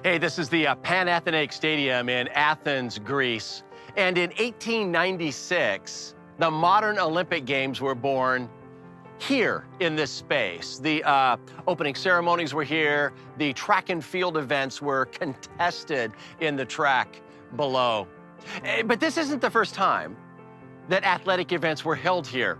Hey, this is the Panathenaic Stadium in Athens, Greece. And in 1896, the modern Olympic Games were born here in this space. The opening ceremonies were here. The track and field events were contested in the track below. But this isn't the first time that athletic events were held here.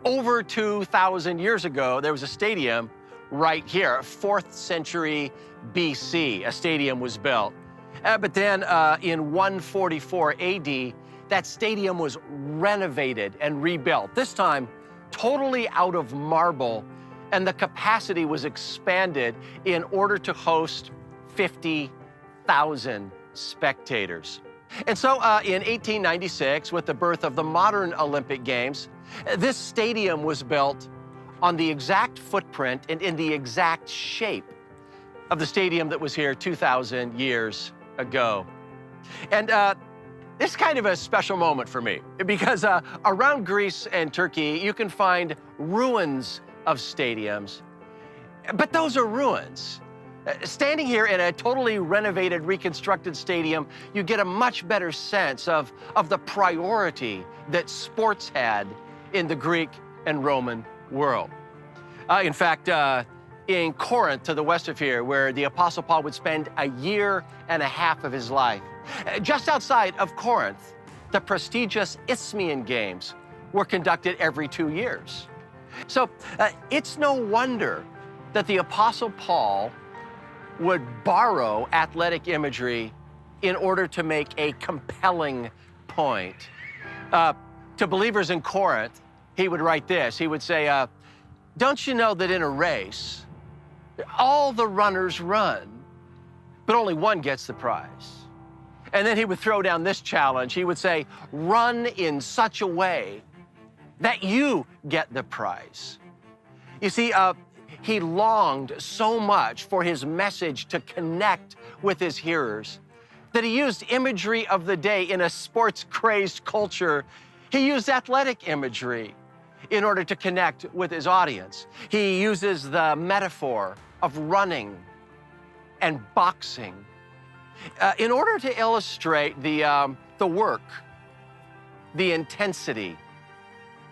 Over 2,000 years ago, there was a stadium right here, 4th century BC, a stadium was built. But then in 144 AD, that stadium was renovated and rebuilt, this time totally out of marble, and the capacity was expanded in order to host 50,000 spectators. And so in 1896, with the birth of the modern Olympic Games, this stadium was built on the exact footprint and in the exact shape of the stadium that was here 2,000 years ago. And it's kind of a special moment for me because around Greece and Turkey, you can find ruins of stadiums, but those are ruins. Standing here in a totally renovated, reconstructed stadium, you get a much better sense of the priority that sports had in the Greek and Roman world. In fact, in Corinth, to the west of here, where the Apostle Paul would spend a year and a half of his life, just outside of Corinth, the prestigious Isthmian Games were conducted every 2 years. So it's no wonder that the Apostle Paul would borrow athletic imagery in order to make a compelling point. To believers in Corinth, he would write this. He would say, don't you know that in a race, all the runners run, but only one gets the prize? And then he would throw down this challenge. He would say, run in such a way that you get the prize. You see, he longed so much for his message to connect with his hearers that he used imagery of the day in a sports-crazed culture. He used athletic imagery in order to connect with his audience. He uses the metaphor of running and boxing in order to illustrate the work, the intensity,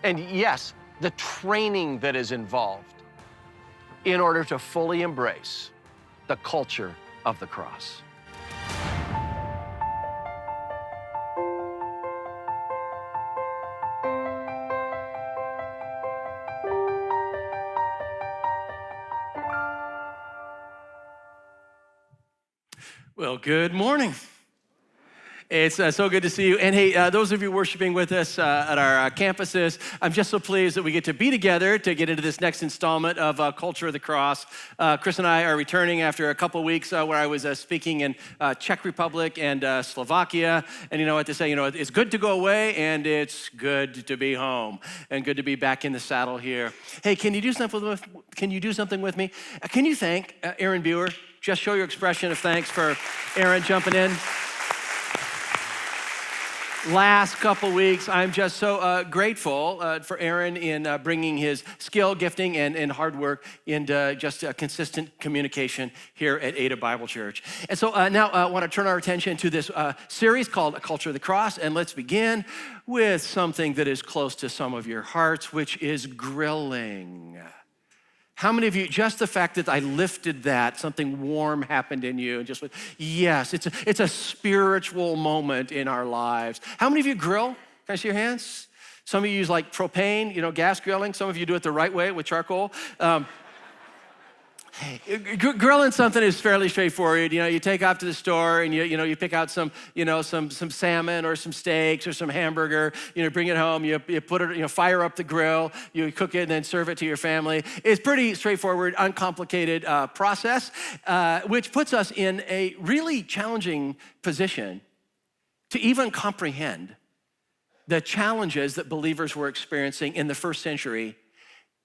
and yes, the training that is involved in order to fully embrace the culture of the cross. Well, good morning. It's so good to see you. And hey, those of you worshiping with us at our campuses, I'm just so pleased that we get to be together to get into this next installment of Culture of the Cross. Chris and I are returning after a couple weeks where I was speaking in Czech Republic and Slovakia. And you know what to say, it's good to go away and it's good to be home and good to be back in the saddle here. Hey, can you do something with me? Can you thank Aaron Buer? Just show your expression of thanks for Aaron jumping in. Last couple weeks, I'm just so grateful for Aaron in bringing his skill, gifting, and hard work into just consistent communication here at Ada Bible Church. And so now I want to turn our attention to this series called Culture of the Cross, and let's begin with something that is close to some of your hearts, which is grilling. How many of you, just the fact that I lifted that, something warm happened in you and just went, yes, it's a spiritual moment in our lives. How many of you grill? Can I see your hands? Some of you use like propane, gas grilling. Some of you do it the right way with charcoal. Grilling something is fairly straightforward. You take off to the store and you pick out some salmon or some steaks or some hamburger. Bring it home. You put it, fire up the grill. You cook it and then serve it to your family. It's pretty straightforward, uncomplicated process, which puts us in a really challenging position to even comprehend the challenges that believers were experiencing in the first century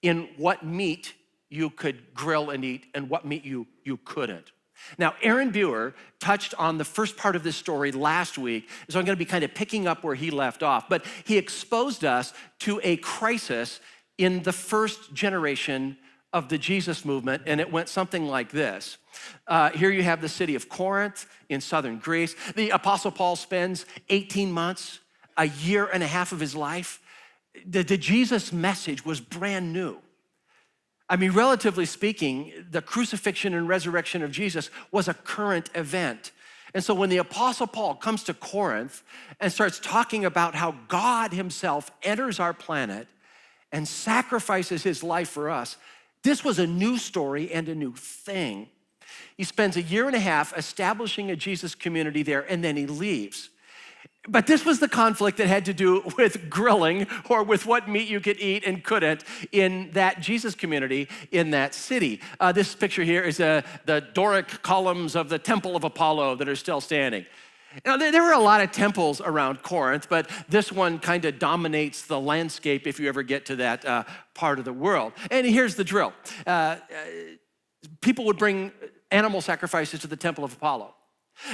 in what meat you could grill and eat and what meat you couldn't. Now, Aaron Buer touched on the first part of this story last week, so I'm gonna be kind of picking up where he left off, but he exposed us to a crisis in the first generation of the Jesus movement, and it went something like this. Here you have the city of Corinth in southern Greece. The Apostle Paul spends 18 months, a year and a half of his life. The Jesus message was brand new. I mean, relatively speaking, the crucifixion and resurrection of Jesus was a current event. And so when the Apostle Paul comes to Corinth and starts talking about how God himself enters our planet and sacrifices his life for us, this was a new story and a new thing. He spends a year and a half establishing a Jesus community there, and then he leaves. But this was the conflict that had to do with grilling or with what meat you could eat and couldn't in that Jesus community in that city. This picture here is the Doric columns of the Temple of Apollo that are still standing. Now, there were a lot of temples around Corinth, but this one kind of dominates the landscape if you ever get to that part of the world. And here's the drill. People would bring animal sacrifices to the Temple of Apollo.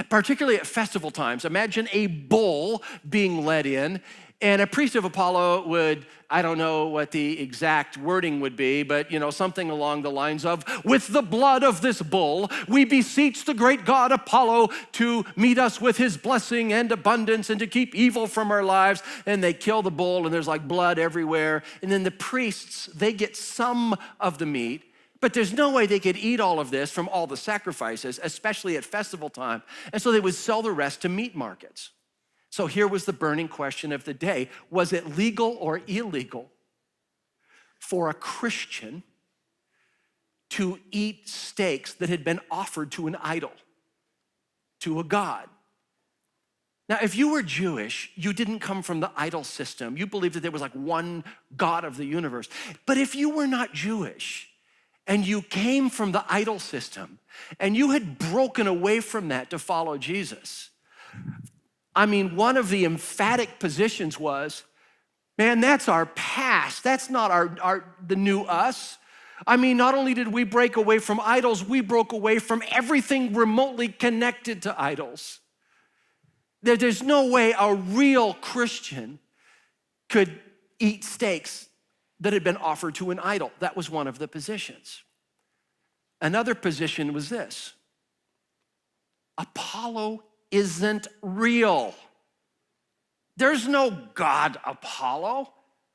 Particularly at festival times. Imagine a bull being led in, and a priest of Apollo would, I don't know what the exact wording would be, but something along the lines of, with the blood of this bull, we beseech the great god Apollo to meet us with his blessing and abundance and to keep evil from our lives. And they kill the bull, and there's like blood everywhere. And then the priests, they get some of the meat, but there's no way they could eat all of this from all the sacrifices, especially at festival time. And so they would sell the rest to meat markets. So here was the burning question of the day. Was it legal or illegal for a Christian to eat steaks that had been offered to an idol, to a god? Now, if you were Jewish, you didn't come from the idol system. You believed that there was like one God of the universe. But if you were not Jewish, and you came from the idol system, and you had broken away from that to follow Jesus, I mean, one of the emphatic positions was, man, that's our past. That's not the new us. I mean, not only did we break away from idols, we broke away from everything remotely connected to idols. There's no way a real Christian could eat steaks that had been offered to an idol. That was one of the positions. Another position was this: Apollo isn't real. There's no God Apollo.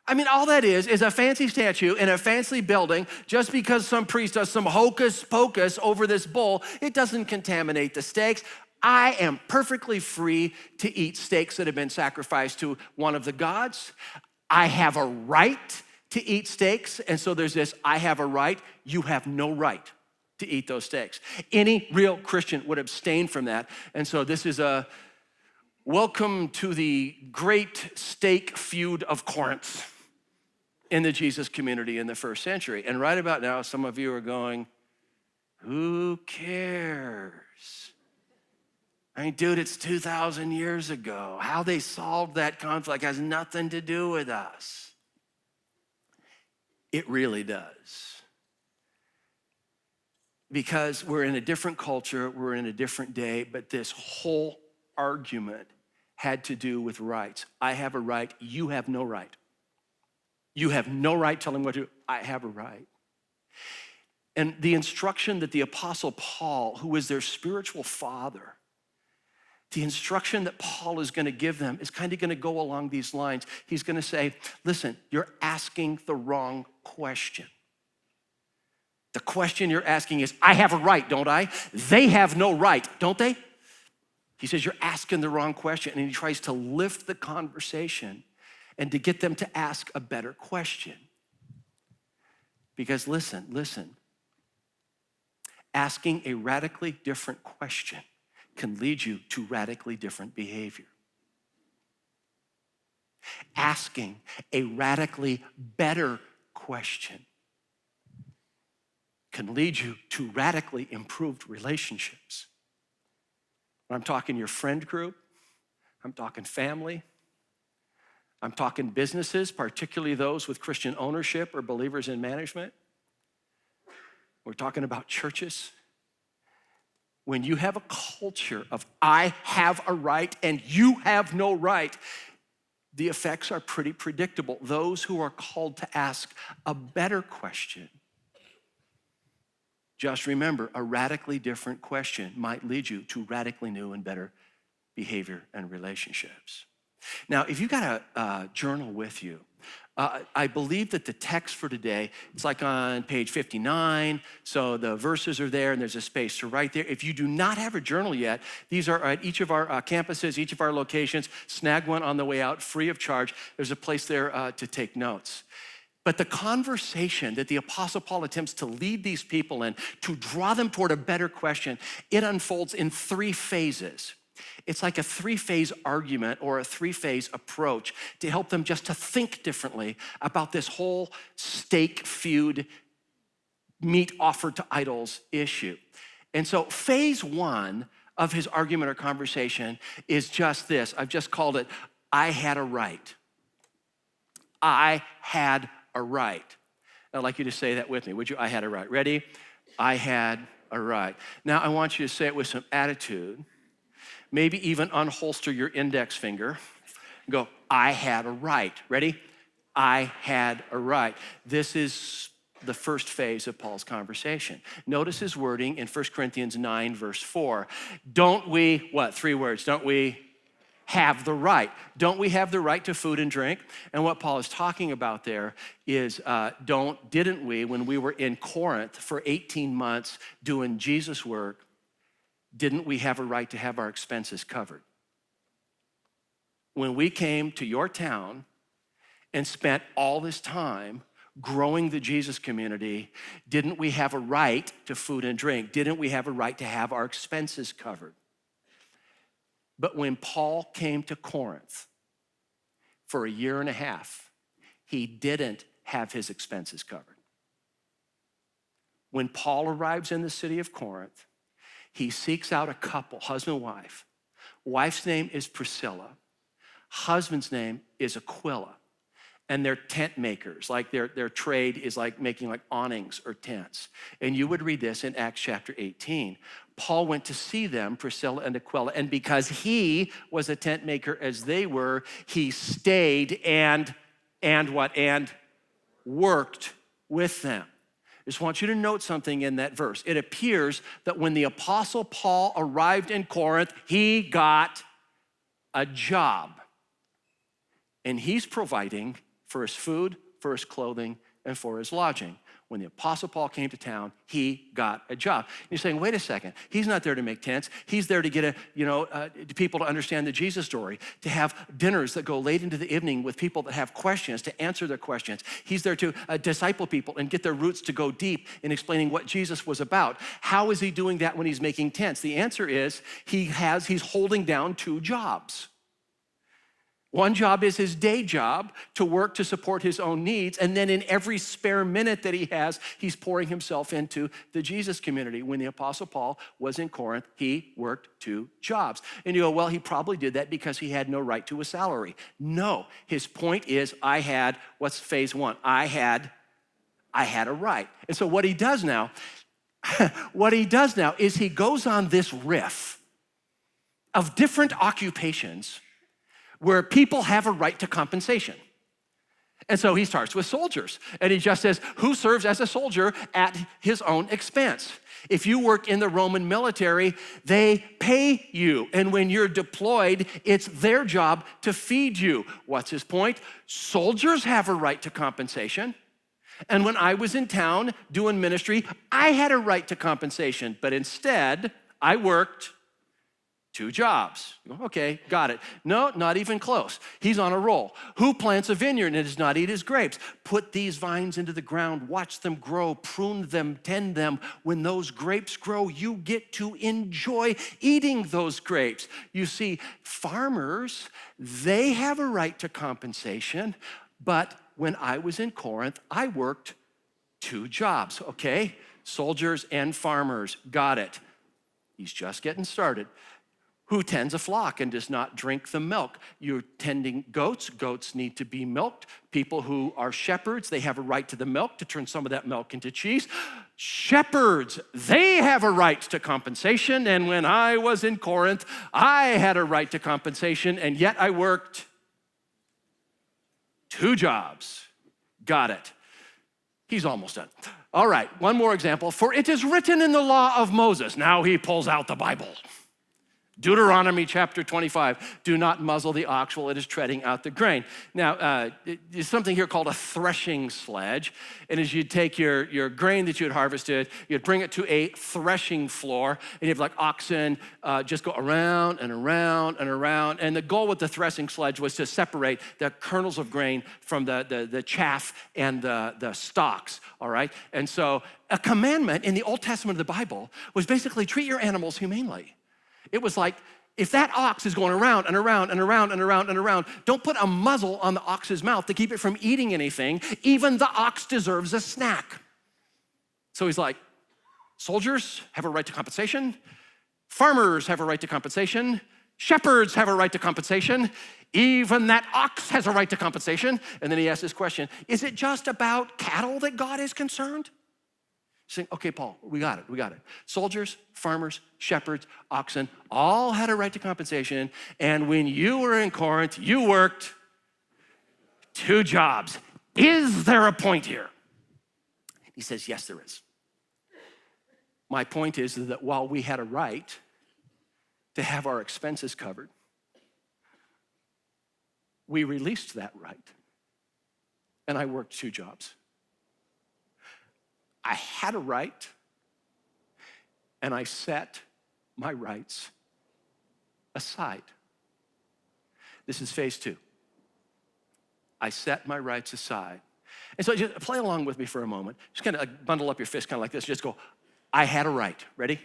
I mean, all that is a fancy statue in a fancy building. Just because some priest does some hocus pocus over this bull, it doesn't contaminate the steaks. I am perfectly free to eat steaks that have been sacrificed to one of the gods. I have a right to eat steaks, and so there's this, I have a right, you have no right to eat those steaks. Any real Christian would abstain from that, and so this is a welcome to the great steak feud of Corinth in the Jesus community in the first century. And right about now, some of you are going, who cares? I mean, dude, it's 2,000 years ago. How they solved that conflict has nothing to do with us. It really does. Because we're in a different culture, we're in a different day, but this whole argument had to do with rights. I have a right, you have no right. You have no right telling me what to do. I have a right. And the instruction that the Apostle Paul, who is their spiritual father, the instruction that Paul is going to give them is kind of going to go along these lines. He's going to say, listen, you're asking the wrong question. The question you're asking is, I have a right, don't I? They have no right, don't they? He says, you're asking the wrong question. And he tries to lift the conversation and to get them to ask a better question. Because listen, asking a radically different question can lead you to radically different behavior. Asking a radically better question can lead you to radically improved relationships. I'm talking your friend group, I'm talking family, I'm talking businesses, particularly those with Christian ownership or believers in management. We're talking about churches. When you have a culture of I have a right and you have no right, the effects are pretty predictable. Those who are called to ask a better question Just remember, a radically different question might lead you to radically new and better behavior and relationships. Now, if you got a journal with you, I believe that the text for today, it's like on page 59, so the verses are there and there's a space to write there. If you do not have a journal yet, these are at each of our campuses, each of our locations. Snag one on the way out, free of charge. There's a place there to take notes. But the conversation that the Apostle Paul attempts to lead these people in, to draw them toward a better question, it unfolds in 3 phases. It's like a 3-phase argument or a 3-phase approach to help them just to think differently about this whole steak feud, meat offered to idols issue. And so phase 1 of his argument or conversation is just this. I've just called it, I had a right. I had a right. I'd like you to say that with me, would you? I had a right. Ready? I had a right. Now I want you to say it with some attitude. Maybe even unholster your index finger. Go, I had a right. Ready? I had a right. This is the first phase of Paul's conversation. Notice his wording in 1 Corinthians 9, verse 4. Don't we, what? 3 words. Don't we have the right? Don't we have the right to food and drink? And what Paul is talking about there is, didn't we, when we were in Corinth for 18 months doing Jesus work, didn't we have a right to have our expenses covered? When we came to your town and spent all this time growing the Jesus community, didn't we have a right to food and drink? Didn't we have a right to have our expenses covered? But when Paul came to Corinth for a year and a half, he didn't have his expenses covered. When Paul arrives in the city of Corinth, he seeks out a couple, husband and wife. Wife's name is Priscilla. Husband's name is Aquila. And they're tent makers, like their trade is like making like awnings or tents. And you would read this in Acts chapter 18. Paul went to see them, Priscilla and Aquila, and because he was a tent maker as they were, he stayed and worked with them. I just want you to note something in that verse. It appears that when the Apostle Paul arrived in Corinth, he got a job. And he's providing for his food, for his clothing, and for his lodging. When the Apostle Paul came to town, he got a job. And you're saying, wait a second, he's not there to make tents. He's there to get people to understand the Jesus story, to have dinners that go late into the evening with people that have questions, to answer their questions. He's there to disciple people and get their roots to go deep in explaining what Jesus was about. How is he doing that when he's making tents? The answer is he's holding down 2 jobs. One job is his day job, to work to support his own needs. And then in every spare minute that he has, he's pouring himself into the Jesus community. When the Apostle Paul was in Corinth, he worked 2 jobs. And you go, well, he probably did that because he had no right to a salary. No, his point is what's phase 1? I had a right. And so what he does now is he goes on this riff of different occupations where people have a right to compensation. And so he starts with soldiers, and he just says, who serves as a soldier at his own expense? If you work in the Roman military, they pay you, and when you're deployed, it's their job to feed you. What's his point? Soldiers have a right to compensation. And when I was in town doing ministry, I had a right to compensation, but instead, I worked 2 jobs. Okay, got it. No, not even close. He's on a roll. Who plants a vineyard and does not eat his grapes? Put these vines into the ground, watch them grow, prune them, tend them. When those grapes grow, you get to enjoy eating those grapes. You see, farmers, they have a right to compensation, but when I was in Corinth, I worked 2 jobs, okay? Soldiers and farmers, got it. He's just getting started. Who tends a flock and does not drink the milk? You're tending goats. Goats need to be milked. People who are shepherds, they have a right to the milk to turn some of that milk into cheese. Shepherds, they have a right to compensation. And when I was in Corinth, I had a right to compensation, and yet I worked 2 jobs. Got it. He's almost done. All right, one more example. For it is written in the law of Moses. Now he pulls out the Bible. Deuteronomy chapter 25, do not muzzle the ox while it is treading out the grain. Now, there's something here called a threshing sledge. And as you'd take your grain that you had harvested, you'd bring it to a threshing floor, and you'd have like oxen just go around and around and around. And the goal with the threshing sledge was to separate the kernels of grain from the chaff and the stalks, all right? And so a commandment in the Old Testament of the Bible was basically treat your animals humanely. It was like, if that ox is going around and around and around and around and around, don't put a muzzle on the ox's mouth to keep it from eating anything. Even the ox deserves a snack. So he's like, soldiers have a right to compensation. Farmers have a right to compensation. Shepherds have a right to compensation. Even that ox has a right to compensation. And then he asks this question, is it just about cattle that God is concerned? Saying, okay, Paul, we got it. Soldiers, farmers, shepherds, oxen, all had a right to compensation. And when you were in Corinth, you worked 2 jobs. Is there a point here? He says, yes, there is. My point is that while we had a right to have our expenses covered, we released that right. And I worked 2 jobs. I had a right, and I set my rights aside. This is phase 2. I set my rights aside. And so just play along with me for a moment. Just kind of bundle up your fist kind of like this. Just go, I had a right. Ready?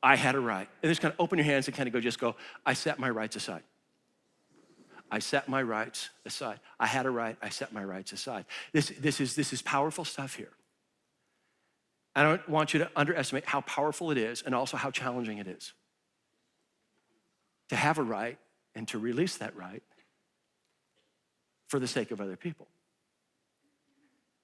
I had a right. And just kind of open your hands and kind of go, I set my rights aside. I set my rights aside. I had a right, I set my rights aside. This is powerful stuff here. I don't want you to underestimate how powerful it is and also how challenging it is to have a right and to release that right for the sake of other people.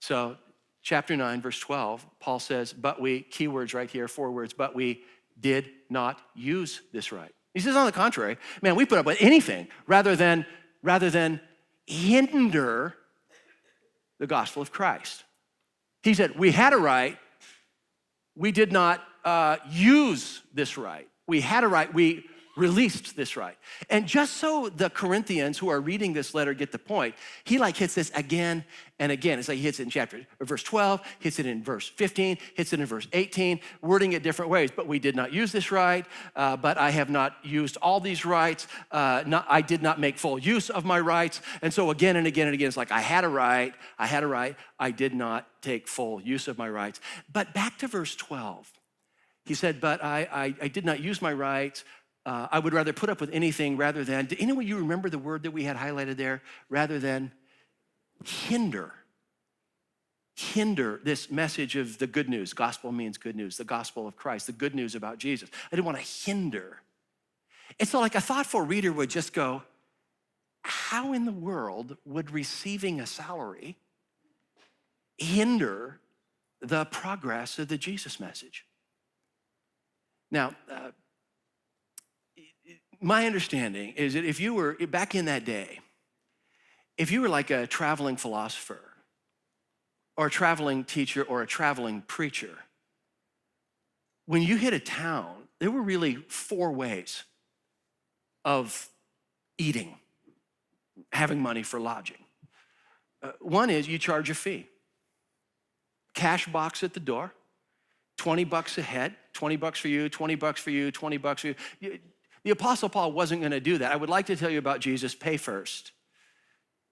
So chapter 9, verse 12, Paul says, but we, keywords right here, 4 words, but we did not use this right. He says, on the contrary, man, we put up with anything rather than hinder the gospel of Christ. He said, we had a right, we did not use this right. We had a right, we released this right. And just so the Corinthians who are reading this letter get the point, he like hits this again and again. It's like he hits it in verse 12, hits it in verse 15, hits it in verse 18, wording it different ways. But we did not use this right, but I have not used all these rights. I did not make full use of my rights. And so again and again and again, it's like I had a right, I did not take full use of my rights. But back to verse 12, he said, but I did not use my rights. I would rather put up with anything rather than, did anyone you remember the word that we had highlighted there? Rather than hinder this message of the good news. Gospel means good news, the gospel of Christ, the good news about Jesus. I didn't want to hinder. And so like a thoughtful reader would just go, how in the world would receiving a salary hinder the progress of the Jesus message? Now, my understanding is that if you were, back in that day, if you were like a traveling philosopher or a traveling teacher or a traveling preacher, when you hit a town, there were really 4 ways of eating, having money for lodging. One is you charge a fee. Cash box at the door, $20 a head, $20 for you, $20 for you, $20 for you. The Apostle Paul wasn't going to do that. I would like to tell you about Jesus, pay first.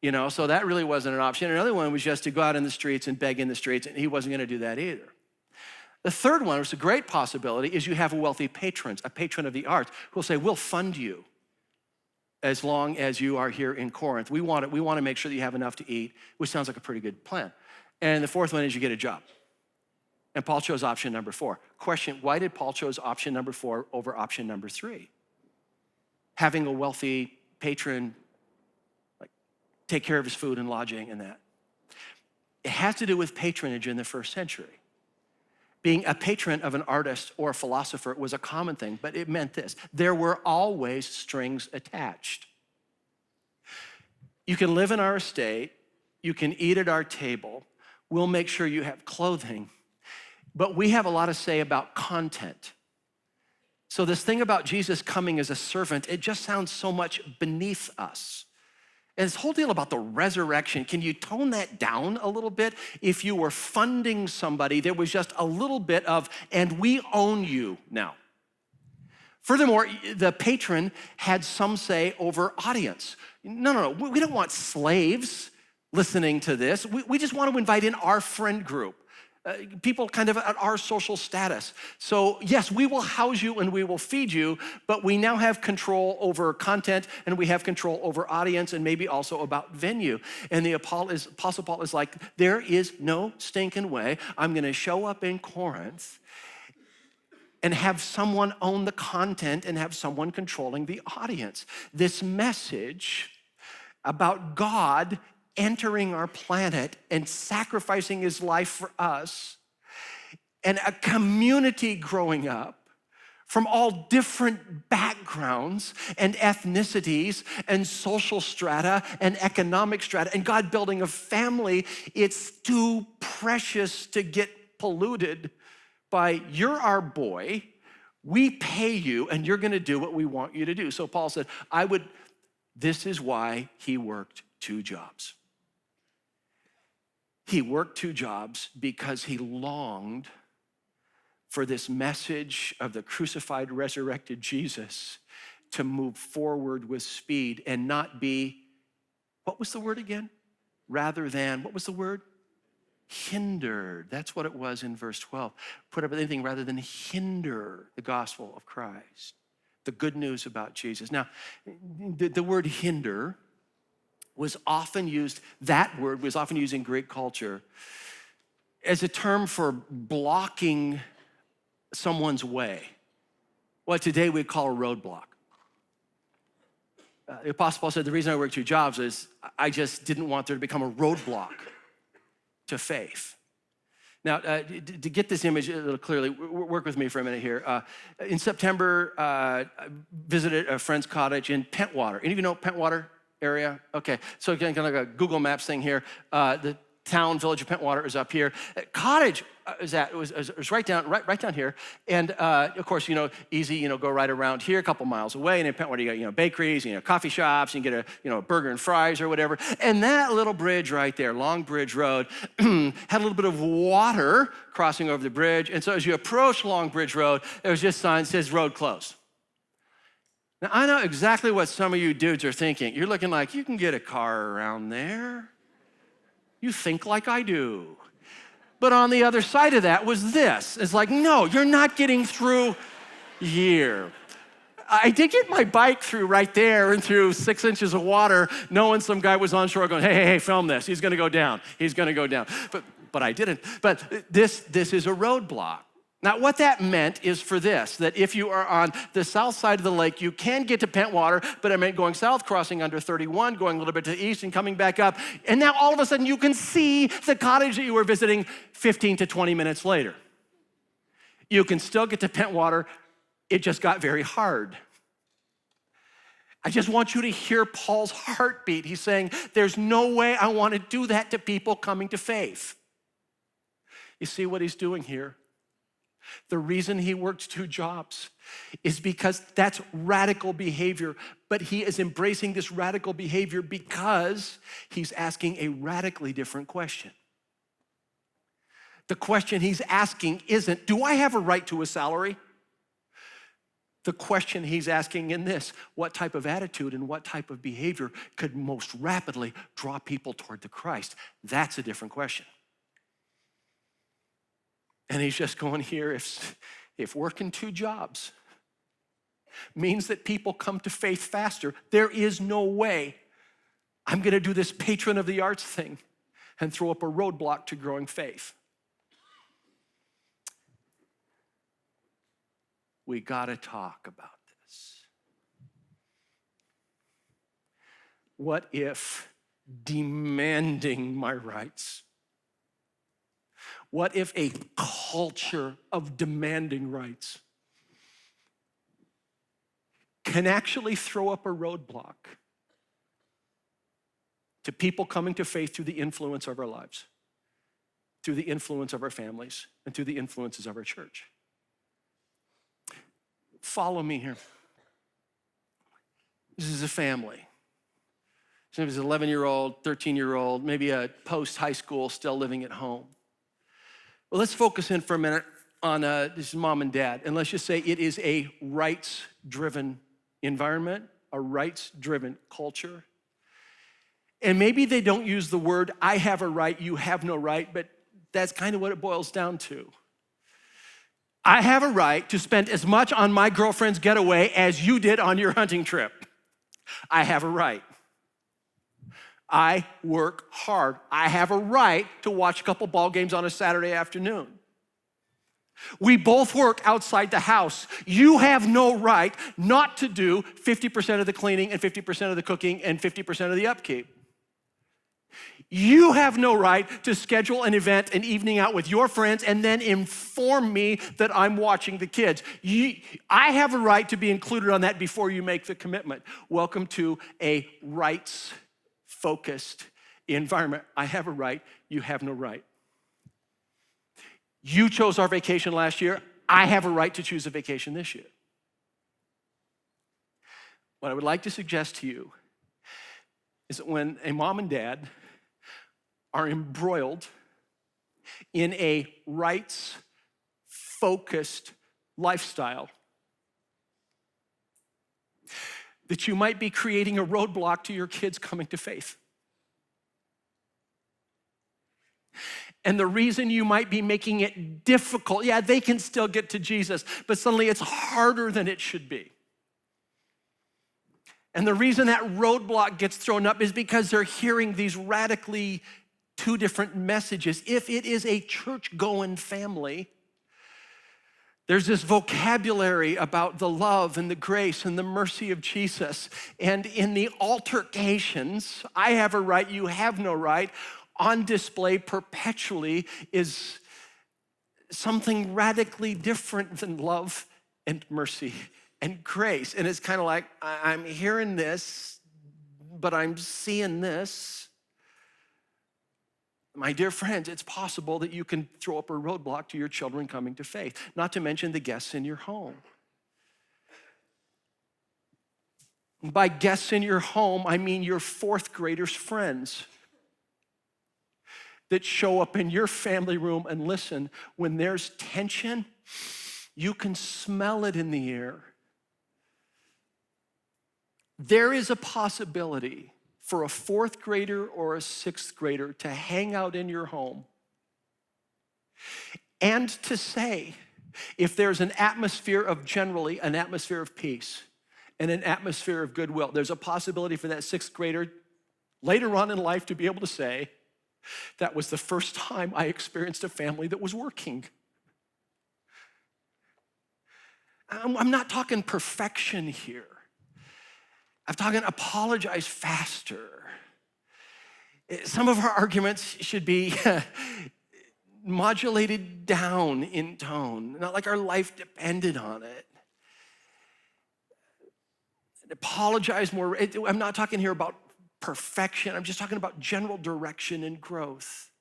So that really wasn't an option. Another one was just to go out in the streets and beg in the streets, and he wasn't going to do that either. The third one, which is a great possibility, is you have a wealthy patron of the arts, who will say, we'll fund you as long as you are here in Corinth. We want to make sure that you have enough to eat, which sounds like a pretty good plan. And the fourth one is you get a job. And Paul chose option number 4. Question, why did Paul chose option number 4 over option number 3? Having a wealthy patron, like take care of his food and lodging and that. It has to do with patronage in the first century. Being a patron of an artist or a philosopher was a common thing, but it meant this: there were always strings attached. You can live in our estate, you can eat at our table, We'll make sure you have clothing. But we have a lot to say about content. So this thing about Jesus coming as a servant, it just sounds so much beneath us. And this whole deal about the resurrection, can you tone that down a little bit? If you were funding somebody, there was just a little bit of, and we own you now. Furthermore, the patron had some say over audience. No, we don't want slaves listening to this. We just want to invite in our friend group, people kind of at our social status. So yes, we will house you and we will feed you, but we now have control over content and we have control over audience and maybe also about venue. And the Apostle Paul is like, there is no stinking way I'm gonna show up in Corinth and have someone own the content and have someone controlling the audience. This message about God entering our planet and sacrificing his life for us, and a community growing up from all different backgrounds and ethnicities and social strata and economic strata, and God building a family, it's too precious to get polluted by, you're our boy, we pay you, and you're gonna do what we want you to do. So Paul said, this is why he worked 2 jobs. He worked 2 jobs because he longed for this message of the crucified, resurrected Jesus to move forward with speed and not be, what was the word again? Rather than, what was the word? Hindered. That's what it was in verse 12. Put up with anything rather than hinder the gospel of Christ, the good news about Jesus. Now, the word hinder was often used, that word was often used in Greek culture as a term for blocking someone's way. What today we'd call a roadblock. The Apostle Paul said, the reason I worked 2 jobs is I just didn't want there to become a roadblock to faith. Now, to get this image a little clearly, work with me for a minute here. In September, I visited a friend's cottage in Pentwater. Any of you know Pentwater area? Okay, so again, kind of like a Google Maps thing here. The town, village of Pentwater is up here. Cottage was right down here. And of course, easy, go right around here, a couple miles away. And in Pentwater, you got, bakeries, coffee shops, you can get a burger and fries or whatever. And that little bridge right there, Long Bridge Road, had a little bit of water crossing over the bridge. And so as you approach Long Bridge Road, there's just a sign that says road closed. Now, I know exactly what some of you dudes are thinking. You're looking like, you can get a car around there. You think like I do. But on the other side of that was this. It's like, no, you're not getting through here. I did get my bike through right there and through 6 inches of water, knowing some guy was on shore going, hey, film this. He's gonna go down. He's gonna go down. But I didn't. But this is a roadblock. Now, what that meant is for this, that if you are on the south side of the lake, you can get to Pentwater, but it meant going south, crossing under 31, going a little bit to the east and coming back up. And now all of a sudden you can see the cottage that you were visiting 15 to 20 minutes later. You can still get to Pentwater. It just got very hard. I just want you to hear Paul's heartbeat. He's saying, there's no way I want to do that to people coming to faith. You see what he's doing here? The reason he worked 2 jobs is because that's radical behavior, but he is embracing this radical behavior because he's asking a radically different question. The question he's asking isn't, do I have a right to a salary? The question he's asking in this, what type of attitude and what type of behavior could most rapidly draw people toward the Christ? That's a different question. And he's just going here, if working 2 jobs means that people come to faith faster, there is no way I'm gonna do this patron of the arts thing and throw up a roadblock to growing faith. We gotta talk about this. What if demanding my rights? What if a culture of demanding rights can actually throw up a roadblock to people coming to faith through the influence of our lives? through the influence of our families and through the influences of our church. Follow me here. This is a family. So it's an 11-year-old, 13-year-old, maybe a post-high school still living at home. Well, let's focus in for a minute on this is mom and dad. And let's just say it is a rights-driven environment, a rights-driven culture. And maybe they don't use the word, I have a right, you have no right, but that's kind of what it boils down to. I have a right to spend as much on my girlfriend's getaway as you did on your hunting trip. I have a right. I work hard. I have a right to watch a couple ball games on a Saturday afternoon. We both work outside the house. You have no right not to do 50% of the cleaning and 50% of the cooking and 50% of the upkeep. You have no right to schedule an event, an evening out with your friends, and then inform me that I'm watching the kids. I have a right to be included on that before you make the commitment. Welcome to a rights-focused environment. I have a right, you have no right. You chose our vacation last year. I have a right to choose a vacation this year. What I would like to suggest to you is that when a mom and dad are embroiled in a rights-focused lifestyle, that you might be creating a roadblock to your kids coming to faith. And the reason you might be making it difficult, yeah, they can still get to Jesus, but suddenly it's harder than it should be. And the reason that roadblock gets thrown up is because they're hearing these radically two different messages. If it is a church-going family, there's this vocabulary about the love and the grace and the mercy of Jesus. And in the altercations, I have a right, you have no right, on display perpetually is something radically different than love and mercy and grace. And it's kind of like, I'm hearing this, but I'm seeing this. My dear friends, it's possible that you can throw up a roadblock to your children coming to faith, not to mention the guests in your home. By guests in your home, I mean your fourth graders' friends that show up in your family room and listen. When there's tension, you can smell it in the air. There is a possibility for a fourth grader or a sixth grader to hang out in your home and to say, if there's an atmosphere of generally an atmosphere of peace and an atmosphere of goodwill, there's a possibility for that sixth grader later on in life to be able to say, that was the first time I experienced a family that was working. I'm not talking perfection here. I'm talking apologize faster. Some of our arguments should be modulated down in tone, not like our life depended on it. Apologize more. I'm not talking here about perfection. I'm just talking about general direction and growth.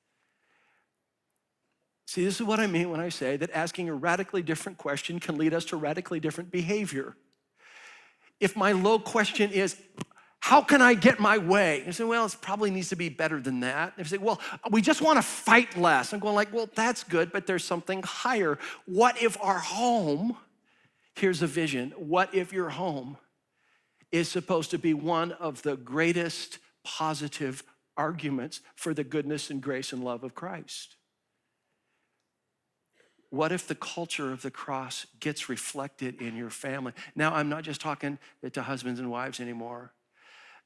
See, this is what I mean when I say that asking a radically different question can lead us to radically different behavior. If my low question is, how can I get my way? You say, well, it probably needs to be better than that. If you say, well, we just want to fight less. I'm going like, well, that's good, but there's something higher. What if our home, here's a vision, what if your home is supposed to be one of the greatest positive arguments for the goodness and grace and love of Christ? What if the culture of the cross gets reflected in your family? Now, I'm not just talking to husbands and wives anymore.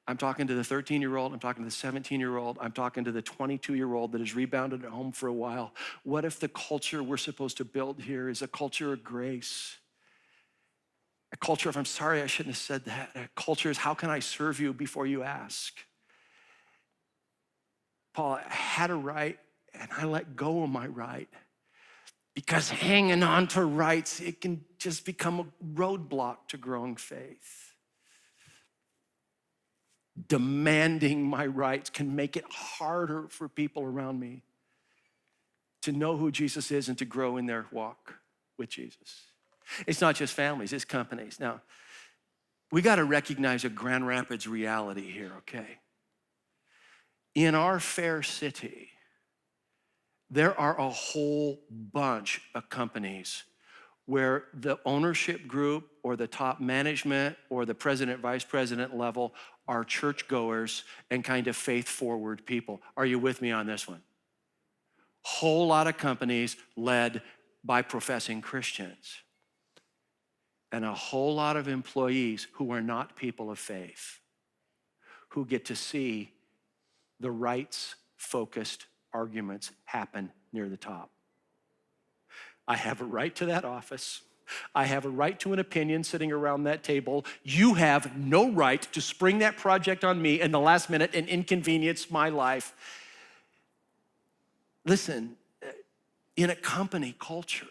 I'm talking to the 13-year-old, I'm talking to the 17-year-old, I'm talking to the 22-year-old that has rebounded at home for a while. What if the culture we're supposed to build here is a culture of grace? A culture of, I'm sorry, I shouldn't have said that. A culture is, how can I serve you before you ask? Paul, I had a right and I let go of my right. Because hanging on to rights, it can just become a roadblock to growing faith. Demanding my rights can make it harder for people around me to know who Jesus is and to grow in their walk with Jesus. It's not just families, it's companies. Now, we got to recognize a Grand Rapids reality here, okay? In our fair city, there are a whole bunch of companies where the ownership group or the top management or the president, vice president level are churchgoers and kind of faith-forward people. Are you with me on this one? Whole lot of companies led by professing Christians and a whole lot of employees who are not people of faith, who get to see the rights-focused arguments happen near the top. I have a right to that office. I have a right to an opinion sitting around that table. You have no right to spring that project on me in the last minute and inconvenience my life. Listen, in a company culture,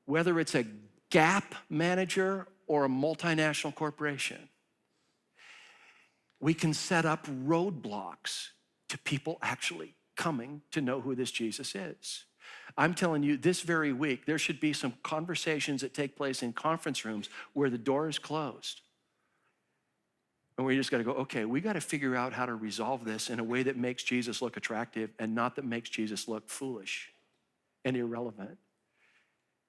whether it's a Gap manager or a multinational corporation, we can set up roadblocks to people actually coming to know who this Jesus is. I'm telling you, this very week, there should be some conversations that take place in conference rooms where the door is closed. And we just got to go, okay, we got to figure out how to resolve this in a way that makes Jesus look attractive and not that makes Jesus look foolish and irrelevant.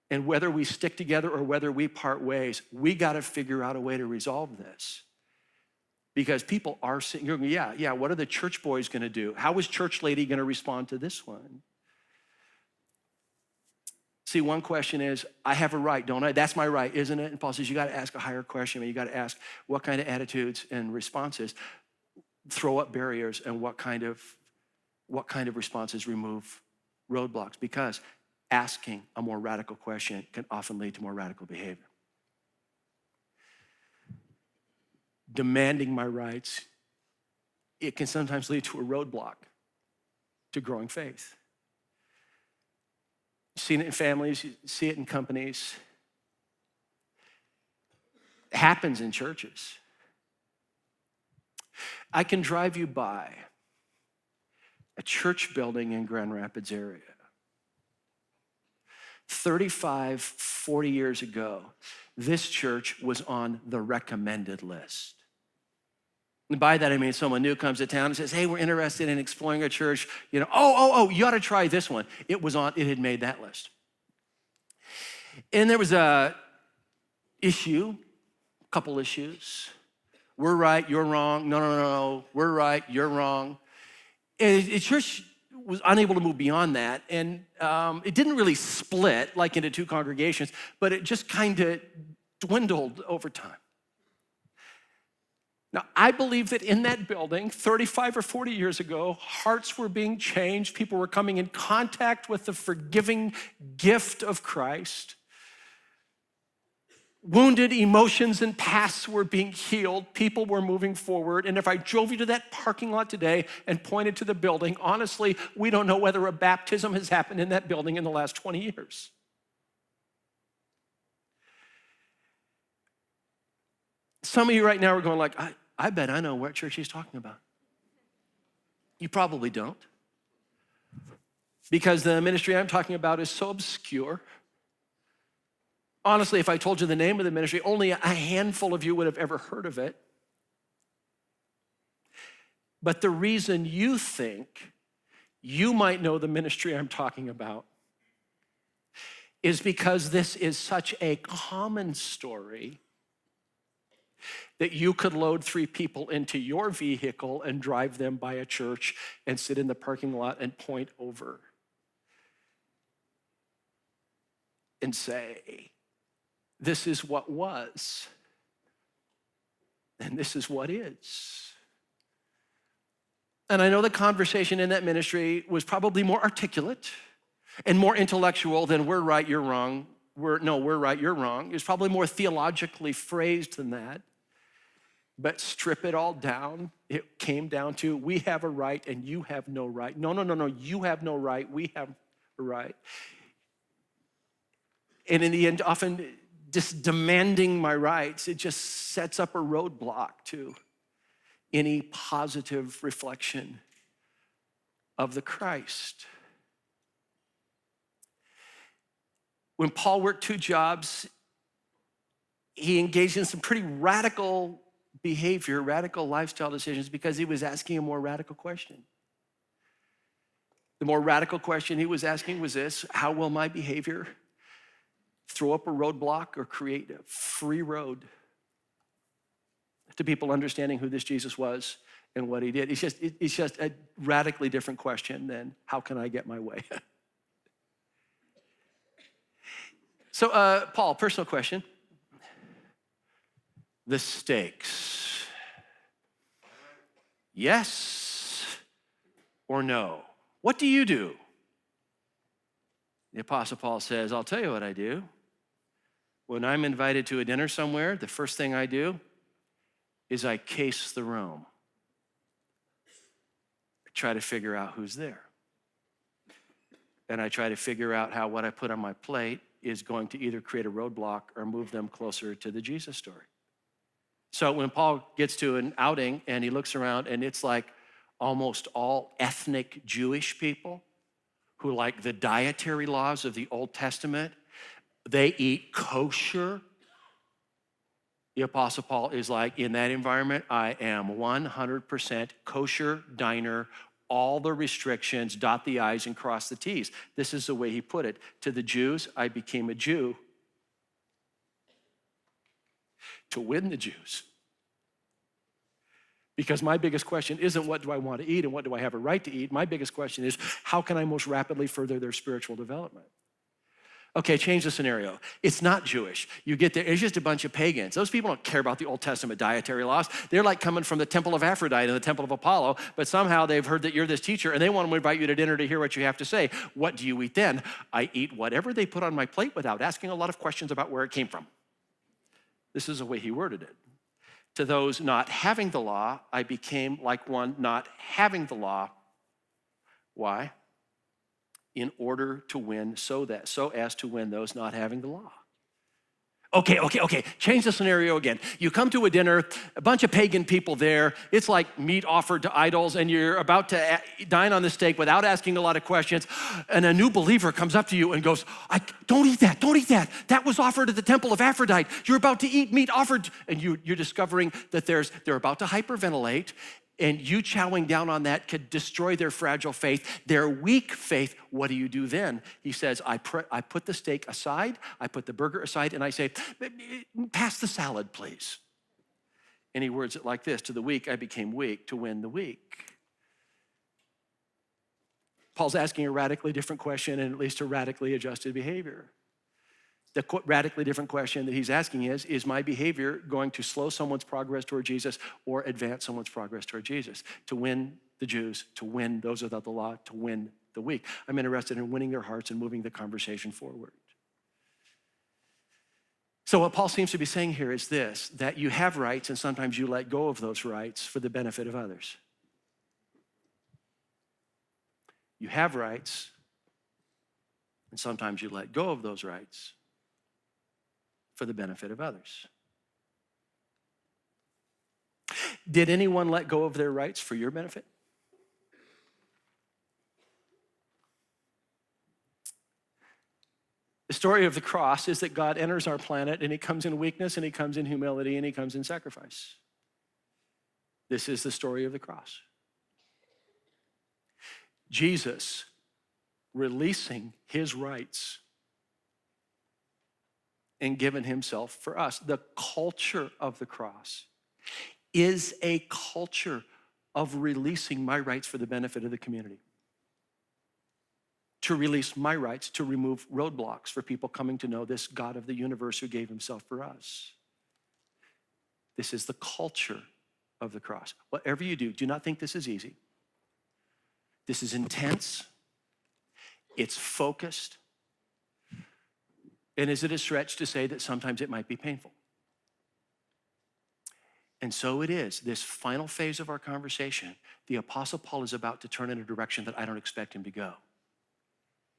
And whether we stick together or whether we part ways, we got to figure out a way to resolve this. Because people are saying, yeah, what are the church boys going to do? How is church lady going to respond to this one? See, one question is, I have a right, don't I? That's my right, isn't it? And Paul says, you got to ask a higher question. You got to ask what kind of attitudes and responses throw up barriers and what kind of responses remove roadblocks. Because asking a more radical question can often lead to more radical behavior. Demanding my rights, it can sometimes lead to a roadblock to growing faith. You've seen it in families, you see it in companies. It happens in churches. I can drive you by a church building in Grand Rapids area. 35, 40 years ago, this church was on the recommended list. And by that, I mean someone new comes to town and says, hey, we're interested in exploring a church. You ought to try this one. It had made that list. And there was a couple issues. We're right, you're wrong. No, we're right, you're wrong. And the church was unable to move beyond that. And it didn't really split like into two congregations, but it just kind of dwindled over time. Now, I believe that in that building, 35 or 40 years ago, hearts were being changed. People were coming in contact with the forgiving gift of Christ. Wounded emotions and pasts were being healed. People were moving forward. And if I drove you to that parking lot today and pointed to the building, honestly, we don't know whether a baptism has happened in that building in the last 20 years. Some of you right now are going like, I bet I know what church he's talking about. You probably don't. Because the ministry I'm talking about is so obscure. Honestly, if I told you the name of the ministry, only a handful of you would have ever heard of it. But the reason you think you might know the ministry I'm talking about is because this is such a common story that you could load 3 people into your vehicle and drive them by a church and sit in the parking lot and point over and say, this is what was, and this is what is. And I know the conversation in that ministry was probably more articulate and more intellectual than we're right, you're wrong. We're right, you're wrong. It was probably more theologically phrased than that. But strip it all down, it came down to, we have a right and you have no right. No, you have no right, we have a right. And in the end, often just demanding my rights, it just sets up a roadblock to any positive reflection of the Christ. when Paul worked 2 jobs, he engaged in some pretty radical behavior, radical lifestyle decisions because he was asking a more radical question. The more radical question he was asking was this: how will my behavior throw up a roadblock or create a free road to people understanding who this Jesus was and what he did? It's just a radically different question than how can I get my way? So, Paul, personal question. The stakes. Yes or no? What do you do? The Apostle Paul says, I'll tell you what I do. When I'm invited to a dinner somewhere, the first thing I do is I case the room. I try to figure out who's there. And I try to figure out how what I put on my plate is going to either create a roadblock or move them closer to the Jesus story. So when Paul gets to an outing and he looks around and it's like almost all ethnic Jewish people who like the dietary laws of the Old Testament, they eat kosher. The Apostle Paul is like, in that environment, I am 100% kosher diner, all the restrictions, dot the I's and cross the T's. This is the way he put it. To the Jews, I became a Jew to win the Jews. Because my biggest question isn't what do I want to eat and what do I have a right to eat. My biggest question is how can I most rapidly further their spiritual development? Okay, change the scenario. It's not Jewish. You get there, it's just a bunch of pagans. Those people don't care about the Old Testament dietary laws. They're like coming from the temple of Aphrodite and the temple of Apollo, but somehow they've heard that you're this teacher and they want to invite you to dinner to hear what you have to say. What do you eat then? I eat whatever they put on my plate without asking a lot of questions about where it came from. This is the way he worded it. To those not having the law, I became like one not having the law. Why? In order to win, so as to win those not having the law. Okay. Change the scenario again. You come to a dinner, a bunch of pagan people there. It's like meat offered to idols, and you're about to dine on the steak without asking a lot of questions. And a new believer comes up to you and goes, don't eat that. That was offered at the temple of Aphrodite. You're about to eat meat offered. And you're discovering that they're about to hyperventilate. And you chowing down on that could destroy their fragile faith, their weak faith. What do you do then? He says, I put the steak aside, I put the burger aside, and I say, pass the salad, please. And he words it like this: to the weak, I became weak to win the weak. Paul's asking a radically different question and at least a radically adjusted behavior. The radically different question that he's asking is my behavior going to slow someone's progress toward Jesus or advance someone's progress toward Jesus? To win the Jews, to win those without the law, to win the weak. I'm interested in winning their hearts and moving the conversation forward. So what Paul seems to be saying here is this: that you have rights and sometimes you let go of those rights for the benefit of others. You have rights and sometimes you let go of those rights for the benefit of others. Did anyone let go of their rights for your benefit? The story of the cross is that God enters our planet and he comes in weakness and he comes in humility and he comes in sacrifice. This is the story of the cross. Jesus releasing his rights and given himself for us. The culture of the cross is a culture of releasing my rights for the benefit of the community. To release my rights, to remove roadblocks for people coming to know this God of the universe who gave himself for us. This is the culture of the cross. Whatever you do not think this is easy. This is intense. It's focused. And is it a stretch to say that sometimes it might be painful? And so it is. This final phase of our conversation, the Apostle Paul is about to turn in a direction that I don't expect him to go.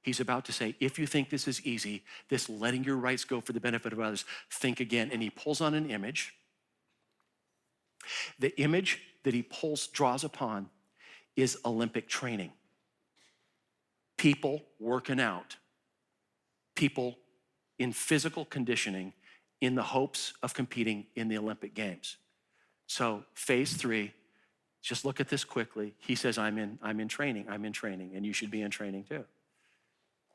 He's about to say, if you think this is easy, this letting your rights go for the benefit of others, think again. And he pulls on an image. The image that he draws upon is Olympic training. People working out. People in physical conditioning in the hopes of competing in the Olympic Games. So phase 3, just look at this quickly. He says, I'm in training, and you should be in training too.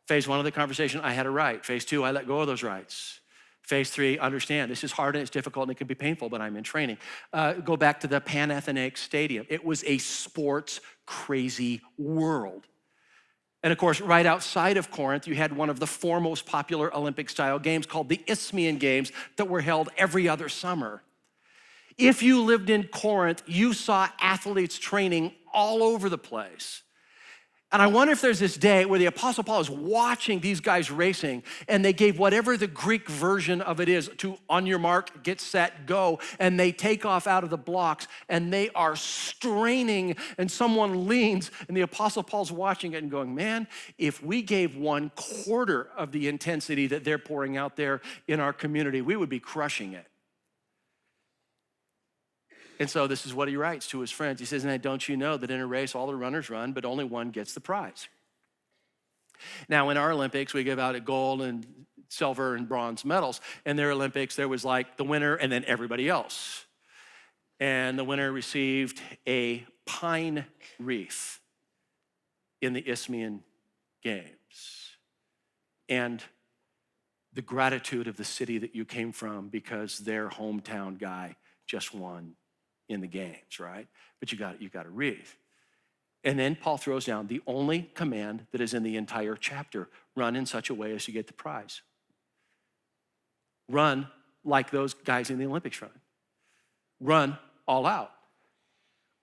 Phase 1 of the conversation, I had a right. Phase 2, I let go of those rights. Phase 3, understand, this is hard and it's difficult and it can be painful, but I'm in training. Go back to the Panathenaic Stadium. It was a sports crazy world. And of course, right outside of Corinth, you had one of the foremost popular Olympic-style games called the Isthmian Games that were held every other summer. If you lived in Corinth, you saw athletes training all over the place. And I wonder if there's this day where the Apostle Paul is watching these guys racing and they gave whatever the Greek version of it is to on your mark, get set, go, and they take off out of the blocks and they are straining and someone leans and the Apostle Paul's watching it and going, man, if we gave 1/4 of the intensity that they're pouring out there in our community, we would be crushing it. And so this is what he writes to his friends. He says, now don't you know that in a race all the runners run, but only one gets the prize? Now in our Olympics, we give out a gold and silver and bronze medals. In their Olympics, there was like the winner and then everybody else. And the winner received a pine wreath in the Isthmian Games. And the gratitude of the city that you came from because their hometown guy just won in the games, right? But you got a wreath. And then Paul throws down the only command that is in the entire chapter: run in such a way as to get the prize. Run like those guys in the Olympics run. Run all out.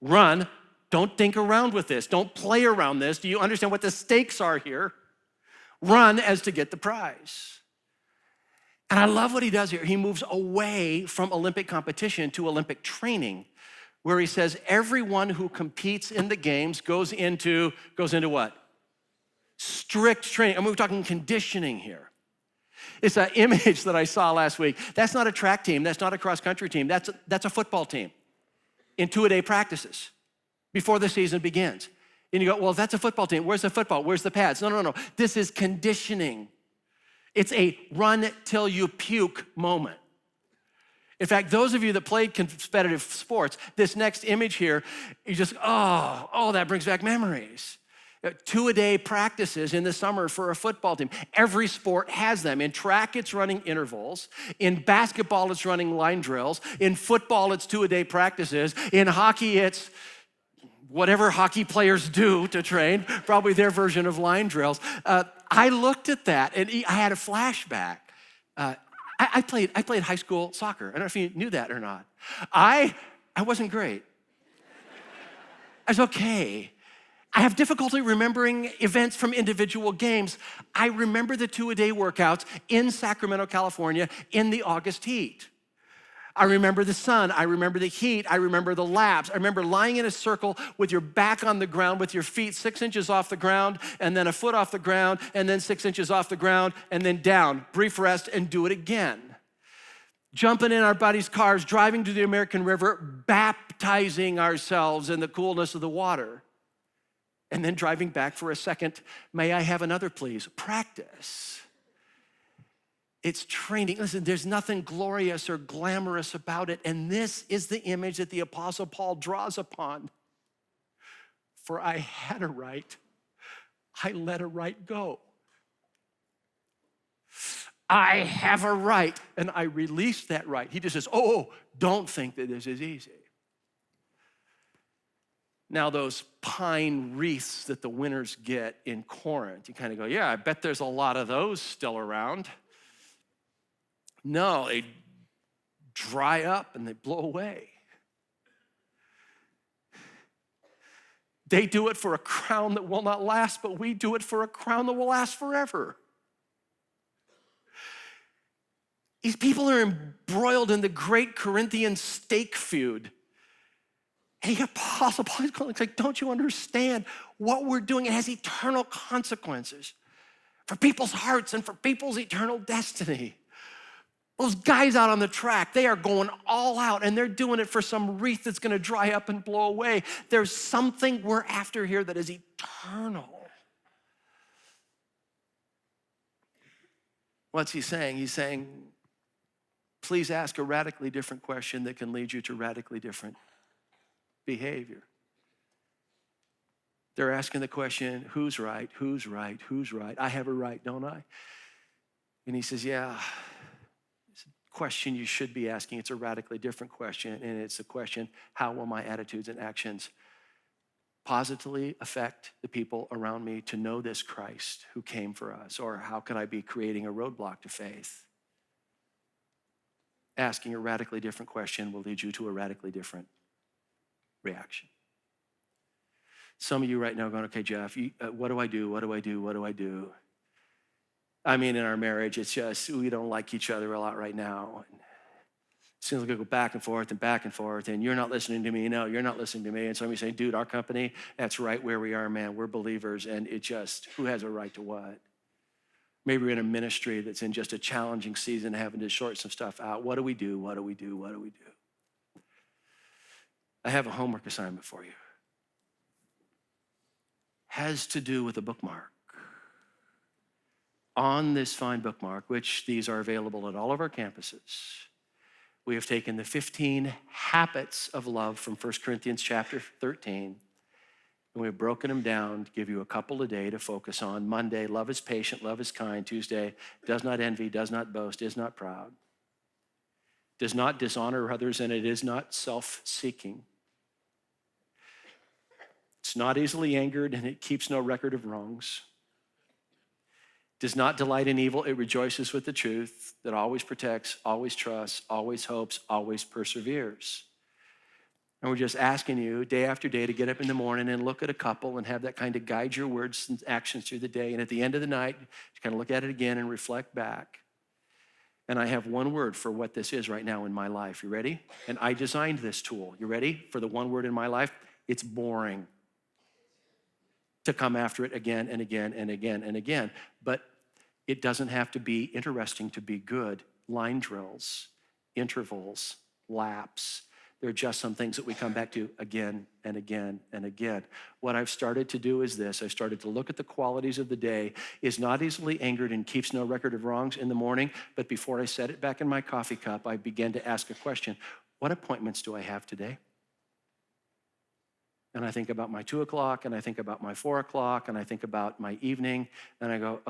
Run, don't think around with this. Don't play around this. Do you understand what the stakes are here? Run as to get the prize. And I love what he does here. He moves away from Olympic competition to Olympic training, where he says everyone who competes in the games goes into what? Strict training. I mean, we're talking conditioning here. It's an image that I saw last week. That's not a track team. That's not a cross-country team. That's a football team in 2-a-day practices before the season begins. And you go, well, that's a football team. Where's the football? Where's the pads? No. This is conditioning. It's a run till you puke moment. In fact, those of you that played competitive sports, this next image here, you just, that brings back memories. 2-a-day practices in the summer for a football team. Every sport has them. In track, it's running intervals. In basketball, it's running line drills. In football, it's 2-a-day practices. In hockey, it's whatever hockey players do to train, probably their version of line drills. I looked at that and I had a flashback. I played high school soccer. I don't know if you knew that or not. I wasn't great. I was okay. I have difficulty remembering events from individual games. I remember the 2-a-day workouts in Sacramento, California in the August heat. I remember the sun, I remember the heat, I remember the laps. I remember lying in a circle with your back on the ground, with your feet 6 inches off the ground, and then a foot off the ground, and then 6 inches off the ground, and then down. Brief rest, and do it again. Jumping in our buddies' cars, driving to the American River, baptizing ourselves in the coolness of the water, and then driving back for a second, may I have another please, practice. It's training. Listen, there's nothing glorious or glamorous about it. And this is the image that the Apostle Paul draws upon. For I had a right, I let a right go. I have a right, and I released that right. He just says, don't think that this is easy. Now, those pine wreaths that the winners get in Corinth, you kind of go, yeah, I bet there's a lot of those still around. No, they dry up and they blow away. They do it for a crown that will not last, but we do it for a crown that will last forever. These people are embroiled in the great Corinthian stake feud. And the Apostle Paul is going like, don't you understand what we're doing? It has eternal consequences for people's hearts and for people's eternal destiny. Those guys out on the track, they are going all out and they're doing it for some wreath that's gonna dry up and blow away. There's something we're after here that is eternal. What's he saying? He's saying, please ask a radically different question that can lead you to radically different behavior. They're asking the question, who's right, who's right, who's right? I have a right, don't I? And he says, yeah, it's a question you should be asking. It's a radically different question, and it's the question, how will my attitudes and actions positively affect the people around me to know this Christ who came for us? Or how could I be creating a roadblock to faith? Asking a radically different question will lead you to a radically different reaction. Some of you right now are going, okay, Jeff, what do I do? What do I do? What do I do? I mean, in our marriage, it's just, we don't like each other a lot right now. And it seems like we go back and forth, and you're not listening to me. No, you're not listening to me. And somebody saying, dude, our company, that's right where we are, man. We're believers, and it just, who has a right to what? Maybe we're in a ministry that's in just a challenging season, having to sort some stuff out. What do we do? What do we do? What do we do? I have a homework assignment for you. Has to do with a bookmark. On this fine bookmark, which these are available at all of our campuses, we have taken the 15 habits of love from 1 Corinthians chapter 13, and we've broken them down to give you a couple a day to focus on. Monday, love is patient, love is kind. Tuesday, does not envy, does not boast, is not proud, does not dishonor others, and it is not self-seeking. It's not easily angered, and it keeps no record of wrongs. Does not delight in evil, it rejoices with the truth, that always protects, always trusts, always hopes, always perseveres. And we're just asking you day after day to get up in the morning and look at a couple and have that kind of guide your words and actions through the day. And at the end of the night, just kind of look at it again and reflect back. And I have one word for what this is right now in my life. You ready? And I designed this tool. You ready for the one word in my life? It's boring. To come after it again and again and again and again. But it doesn't have to be interesting to be good. Line drills, intervals, laps. They're just some things that we come back to again and again and again. What I've started to do is this. I've started to look at the qualities of the day, is not easily angered and keeps no record of wrongs in the morning, but before I set it back in my coffee cup, I began to ask a question. What appointments do I have today? And I think about my 2 o'clock, and I think about my 4 o'clock, and I think about my evening, and I go,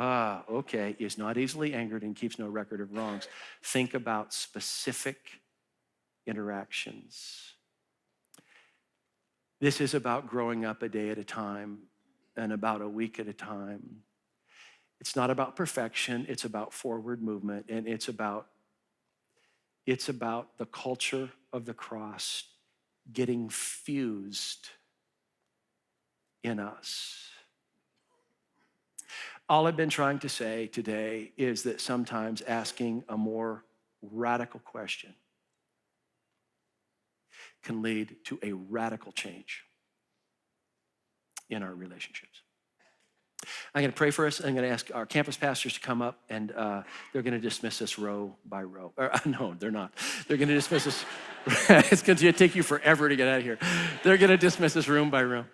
okay, is not easily angered and keeps no record of wrongs. Think about specific interactions. This is about growing up a day at a time and about a week at a time. It's not about perfection, it's about forward movement, and it's about the culture of the cross getting fused in us. All I've been trying to say today is that sometimes asking a more radical question can lead to a radical change in our relationships. I'm going to pray for us. I'm going to ask our campus pastors to come up, and they're going to dismiss us row by row. No, they're not. They're going to dismiss us. It's going to take you forever to get out of here. They're going to dismiss us room by room.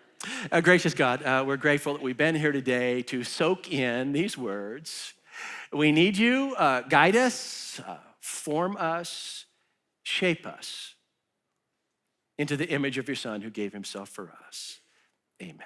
Gracious God, we're grateful that we've been here today to soak in these words. We need you. Guide us, form us, shape us into the image of your Son who gave himself for us. Amen.